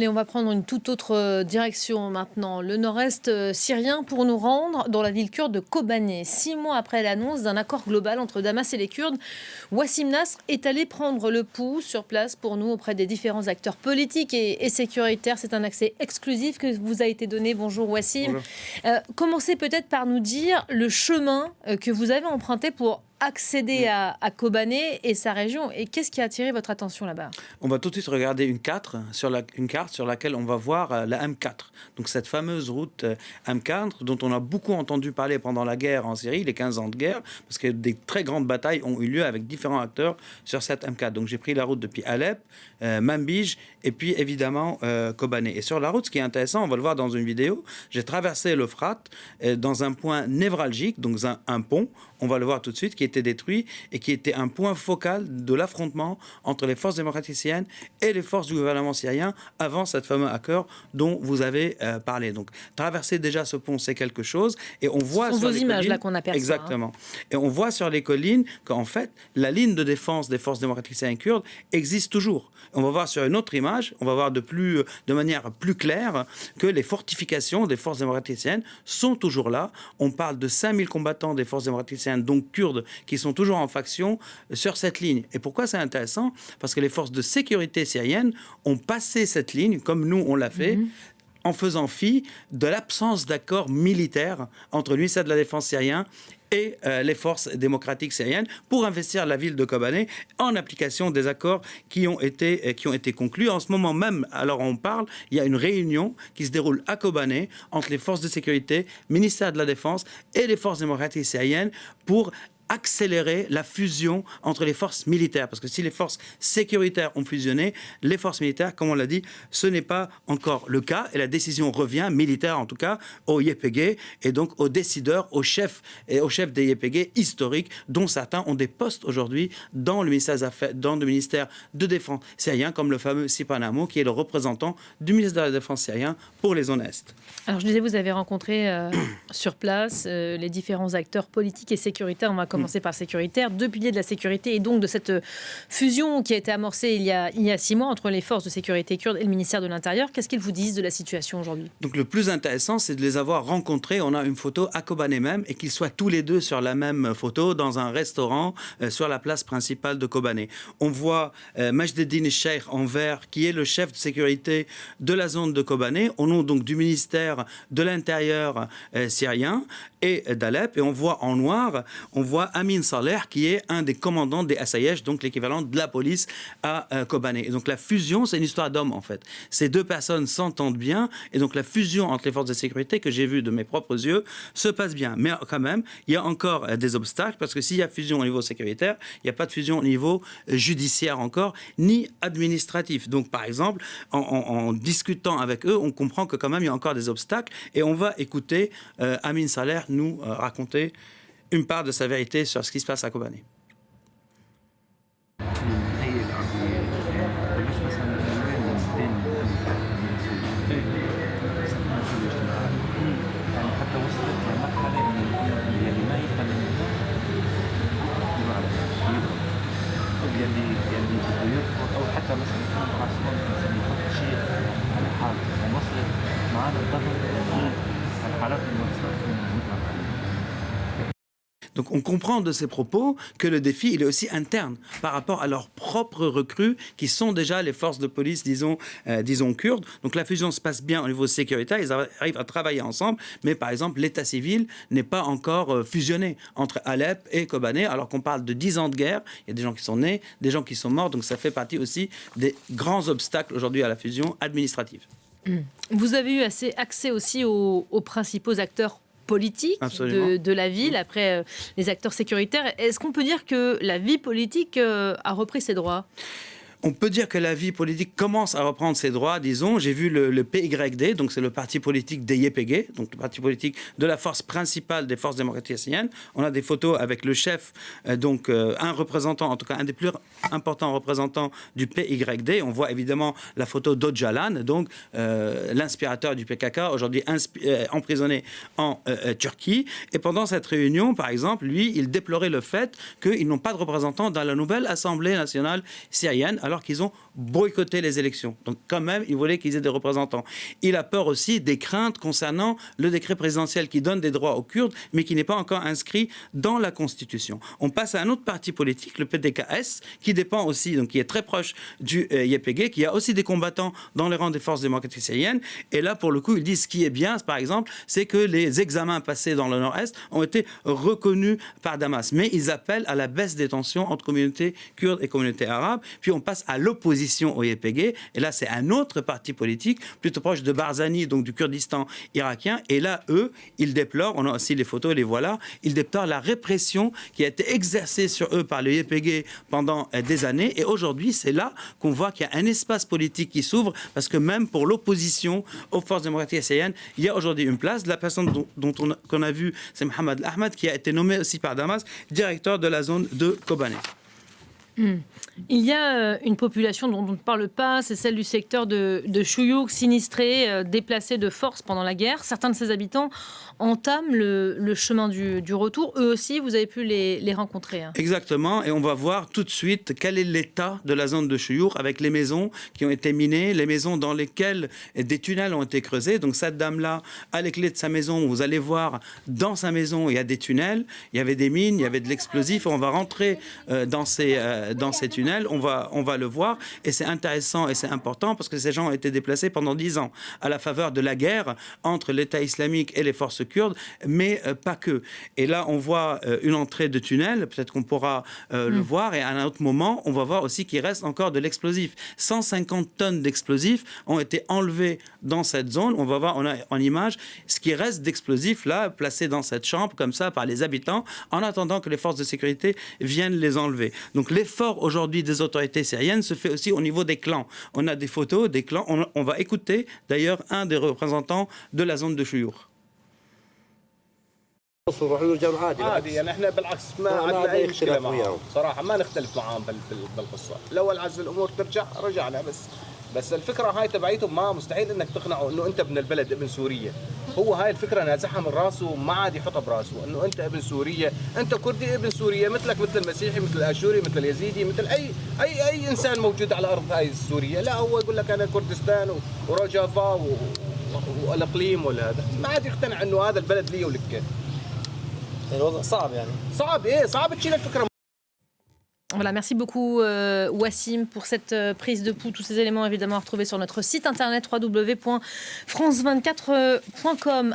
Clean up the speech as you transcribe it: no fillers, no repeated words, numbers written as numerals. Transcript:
Et on va prendre une toute autre direction maintenant. Le nord-est syrien pour nous rendre dans la ville kurde de Kobané. 6 mois après l'annonce d'un accord global entre Damas et les Kurdes, Wassim Nasr est allé prendre le pouls sur place pour nous auprès des différents acteurs politiques et sécuritaires. C'est un accès exclusif que vous a été donné. Bonjour Wassim. Bonjour. Commencez peut-être par nous dire le chemin que vous avez emprunté pour accéder à Kobané et sa région. Et qu'est-ce qui a attiré votre attention là-bas? On va tout de suite regarder une carte sur laquelle on va voir la M4. Donc cette fameuse route M4 dont on a beaucoup entendu parler pendant la guerre en Syrie, les 15 ans de guerre, parce que des très grandes batailles ont eu lieu avec différents acteurs sur cette M4. Donc j'ai pris la route depuis Alep, Manbij et puis évidemment Kobané. Et sur la route, ce qui est intéressant, on va le voir dans une vidéo, j'ai traversé l'Euphrate dans un point névralgique, donc un pont, on va le voir tout de suite, qui était détruit et qui était un point focal de l'affrontement entre les forces démocratiques syriennes et les forces du gouvernement syrien avant cette fameux accord dont vous avez parlé. Donc, traverser déjà ce pont, c'est quelque chose. Et on voit ce sont sur vos les images collines, là qu'on aperçoit. exactement. Et on voit sur les collines qu'en fait, la ligne de défense des forces démocratiques syriennes kurdes existe toujours. On va voir sur une autre image, on va voir de manière plus claire que les fortifications des forces démocratiques syriennes sont toujours là. On parle de 5000 combattants des forces démocratiques syriennes, donc kurdes, qui sont toujours en faction sur cette ligne. Et pourquoi c'est intéressant? Parce que les forces de sécurité syriennes ont passé cette ligne, comme nous on l'a fait, en faisant fi de l'absence d'accord militaire entre le ministère de la Défense syrien et les forces démocratiques syriennes pour investir la ville de Kobané en application des accords qui ont été conclus. En ce moment même, alors on parle, il y a une réunion qui se déroule à Kobané entre les forces de sécurité, ministère de la Défense et les forces démocratiques syriennes pour accélérer la fusion entre les forces militaires. Parce que si les forces sécuritaires ont fusionné, les forces militaires, comme on l'a dit, ce n'est pas encore le cas. Et la décision revient, militaire en tout cas, au YPG et donc aux décideurs, aux chefs des YPG historiques, dont certains ont des postes aujourd'hui dans le ministère de Défense syrien, comme le fameux Sipanamo, qui est le représentant du ministère de la Défense syrien pour les zones Est. Alors je disais, vous avez rencontré sur place les différents acteurs politiques et sécuritaires. On va commencer par sécuritaire, 2 piliers de la sécurité et donc de cette fusion qui a été amorcée il y a 6 mois entre les forces de sécurité kurdes et le ministère de l'Intérieur. Qu'est-ce qu'ils vous disent de la situation aujourd'hui? Donc le plus intéressant, c'est de les avoir rencontrés. On a une photo à Kobané même et qu'ils soient tous les deux sur la même photo dans un restaurant sur la place principale de Kobané. On voit Majdeddin Cheikh en vert, qui est le chef de sécurité de la zone de Kobané, au nom donc du ministère de l'Intérieur syrien et d'Alep. Et on voit en noir, on voit Amin Saleh, qui est un des commandants des SIH, donc l'équivalent de la police à Kobané. Et donc la fusion, c'est une histoire d'hommes en fait. Ces deux personnes s'entendent bien, et donc la fusion entre les forces de sécurité, que j'ai vue de mes propres yeux, se passe bien. Mais quand même, il y a encore des obstacles, parce que s'il y a fusion au niveau sécuritaire, il n'y a pas de fusion au niveau judiciaire encore, ni administratif. Donc par exemple, en discutant avec eux, on comprend que quand même il y a encore des obstacles, et on va écouter Amin Saleh nous raconter une part de sa vérité sur ce qui se passe à Kobané. Donc on comprend de ces propos que le défi il est aussi interne par rapport à leurs propres recrues qui sont déjà les forces de police, disons kurdes. Donc la fusion se passe bien au niveau sécuritaire, ils arrivent à travailler ensemble, mais par exemple l'état civil n'est pas encore fusionné entre Alep et Kobané, alors qu'on parle de 10 ans de guerre, il y a des gens qui sont nés, des gens qui sont morts, donc ça fait partie aussi des grands obstacles aujourd'hui à la fusion administrative. Vous avez eu accès aussi aux principaux acteurs politiques de la ville, après les acteurs sécuritaires. Est-ce qu'on peut dire que la vie politique a repris ses droits ? On peut dire que la vie politique commence à reprendre ses droits, disons. J'ai vu le PYD, donc c'est le parti politique des YPG, donc le parti politique de la force principale des forces démocratiques syriennes. On a des photos avec le chef, donc un représentant, en tout cas un des plus importants représentants du PYD. On voit évidemment la photo d'Öcalan, donc l'inspirateur du PKK, aujourd'hui emprisonné en Turquie. Et pendant cette réunion, par exemple, lui, il déplorait le fait qu'ils n'ont pas de représentants dans la nouvelle Assemblée nationale syrienne, alors qu'ils ont boycotté les élections. Donc quand même, il voulait qu'ils aient des représentants. Il a peur aussi des craintes concernant le décret présidentiel qui donne des droits aux Kurdes, mais qui n'est pas encore inscrit dans la Constitution. On passe à un autre parti politique, le PDKS, qui dépend aussi, donc qui est très proche du YPG, qui a aussi des combattants dans les rangs des forces démocratiques syriennes. Et là, pour le coup, ils disent ce qui est bien, par exemple, c'est que les examens passés dans le nord-est ont été reconnus par Damas. Mais ils appellent à la baisse des tensions entre communauté kurde et communauté arabe. Puis on passe à l'opposition au YPG. Et là, c'est un autre parti politique, plutôt proche de Barzani, donc du Kurdistan irakien. Et là, eux, ils déplorent, on a aussi les photos, les voilà, ils déplorent la répression qui a été exercée sur eux par le YPG pendant des années. Et aujourd'hui, c'est là qu'on voit qu'il y a un espace politique qui s'ouvre, parce que même pour l'opposition aux forces démocratiques syriennes, il y a aujourd'hui une place. La personne qu'on a vue, c'est Mohamed Ahmed, qui a été nommé aussi par Damas directeur de la zone de Kobané. Il y a une population dont on ne parle pas, c'est celle du secteur de Chouyouk, sinistrée, déplacée de force pendant la guerre. Certains de ses habitants entament le chemin du retour. Eux aussi, vous avez pu les rencontrer. Exactement, et on va voir tout de suite quel est l'état de la zone de Chouyouk avec les maisons qui ont été minées, les maisons dans lesquelles des tunnels ont été creusés. Donc cette dame-là a les clés de sa maison. Vous allez voir, dans sa maison, il y a des tunnels, il y avait des mines, il y avait de l'explosif. On va rentrer dans ces tunnels. On va le voir, et c'est intéressant et c'est important parce que ces gens ont été déplacés pendant 10 ans à la faveur de la guerre entre l'État islamique et les forces kurdes, mais pas que. Et là, on voit une entrée de tunnel, peut-être qu'on pourra le voir, et à un autre moment, on va voir aussi qu'il reste encore de l'explosif. 150 tonnes d'explosifs ont été enlevés dans cette zone. On va voir, on a en image ce qui reste d'explosifs là, placé dans cette chambre, comme ça, par les habitants, en attendant que les forces de sécurité viennent les enlever. Donc l'effort aujourd'hui des autorités syriennes se fait aussi au niveau des clans. On a des photos des clans. On va écouter d'ailleurs un des représentants de la zone de Chouyouk. عادي يعني احنا بالعكس ما عندنا اي مشكله معهم صراحه ما نختلف معهم بالقصه لو العز الامور ترجع رجعنا بس الفكره هاي تبعيتهم ما مستحيل انك تقنعه انه انت ابن البلد ابن سوريا هو هاي الفكره نازحها من راسه ما عاد يحطها براسه انه انت ابن سوريا انت كردي ابن سوريا مثلك مثل المسيحي مثل الاشوري مثل اليزيدي مثل اي انسان موجود على ارض هاي سوريا لا هو يقول لك انا كردستان ورجافا والاقليم ولا هذا ما عاد يقتنع انه هذا البلد لي ولك الوضع صعب يعني صعب تشيل الفكره. Voilà, merci beaucoup Wassim pour cette prise de pouls. Tous ces éléments évidemment à retrouver sur notre site internet www.france24.com.